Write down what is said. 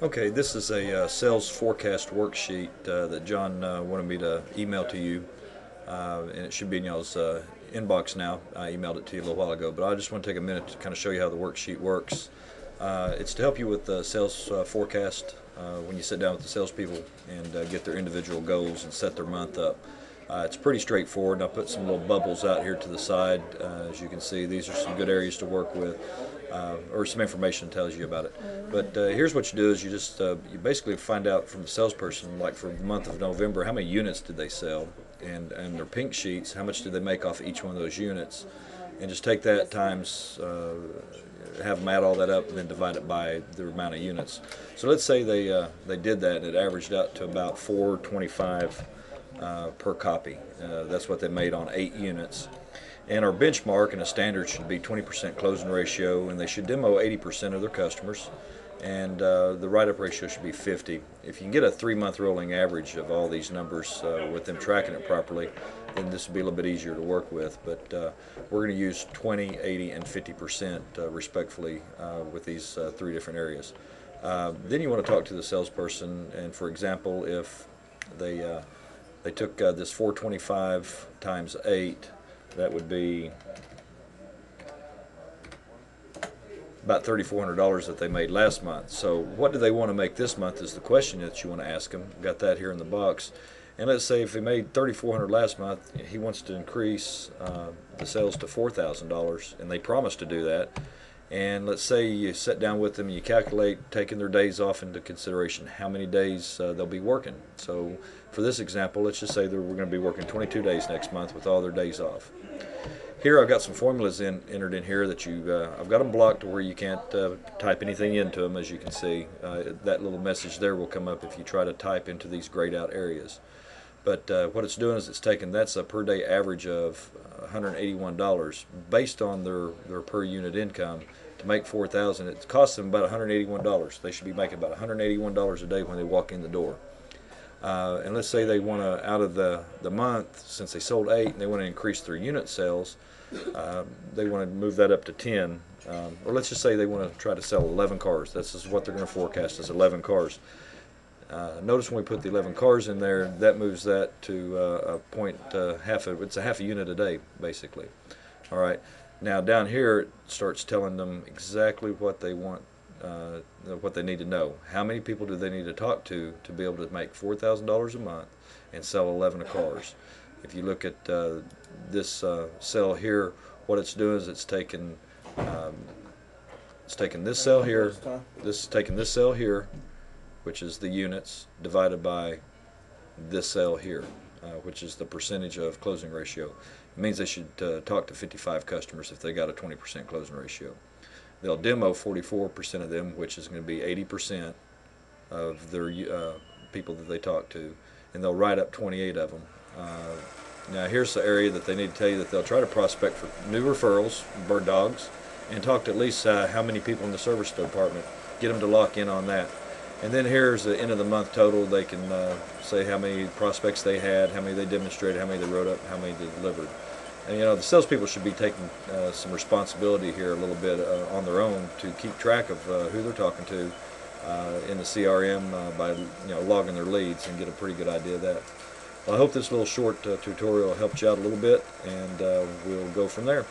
Okay, this is a sales forecast worksheet that John wanted me to email to you, and it should be in y'all's inbox now. I emailed it to you a little while ago, but I just want to take a minute to kind of show you how the worksheet works. It's to help you with the sales forecast when you sit down with the salespeople and get their individual goals and set their month up. It's pretty straightforward, and I'll put some little bubbles out here to the side. As you can see, these are some good areas to work with, or some information tells you about it. But here's what you do: is you basically find out from the salesperson, like for the month of November, how many units did they sell, and their pink sheets, how much did they make off each one of those units, and just take that times, have them add all that up, and then divide it by the amount of units. So let's say they did that, and it averaged out to about 425 per copy. That's what they made on 8 units. And our benchmark and a standard should be 20% closing ratio, and they should demo 80% of their customers. And the write-up ratio should be 50. If you can get a 3-month rolling average of all these numbers with them tracking it properly, then this will be a little bit easier to work with. But we're going to use 20, 80, and 50% respectfully with these 3 different areas. Then you want to talk to the salesperson, and for example, if they took this 425 times 8, that would be about $3,400 that they made last month. So what do they want to make this month is the question that you want to ask them. Got that here in the box. And let's say if they made $3,400 last month, he wants to increase the sales to $4,000, and they promised to do that. And let's say you sit down with them and you calculate, taking their days off into consideration, how many days they'll be working. So for this example, let's just say that we're going to be working 22 days next month with all their days off. Here I've got some formulas entered in here that I've got them blocked to where you can't type anything into them. As you can see, that little message there will come up if you try to type into these grayed out areas. But what it's doing is it's taking, that's a per day average of $181 based on their per unit income. To make 4,000, it costs them about $181. They should be making about $181 a day when they walk in the door. And let's say they want to, out of the month, since they sold 8 and they want to increase their unit sales, they want to move that up to 10. Or let's just say they want to try to sell 11 cars. This is what they're going to forecast is 11 cars. Notice when we put the 11 cars in there, that moves that to a point, it's a half a unit a day, basically. All right. Now down here, it starts telling them exactly what they want, what they need to know. How many people do they need to talk to be able to make $4,000 a month and sell 11 cars? If you look at this cell here, what it's doing is it's taking this cell here, taking this cell here, which is the units, divided by this cell here, which is the percentage of closing ratio. It means they should talk to 55 customers if they got a 20% closing ratio. They'll demo 44% of them, which is going to be 80% of their people that they talk to, and they'll write up 28 of them. Now here's the area that they need to tell you that they'll try to prospect for new referrals, bird dogs, and talk to at least how many people in the service department, get them to lock in on that. And then here's the end of the month total. They can say how many prospects they had, how many they demonstrated, how many they wrote up, how many they delivered. And the salespeople should be taking some responsibility here a little bit on their own to keep track of who they're talking to in the CRM by logging their leads and get a pretty good idea of that. Well, I hope this little short tutorial helped you out a little bit, and we'll go from there.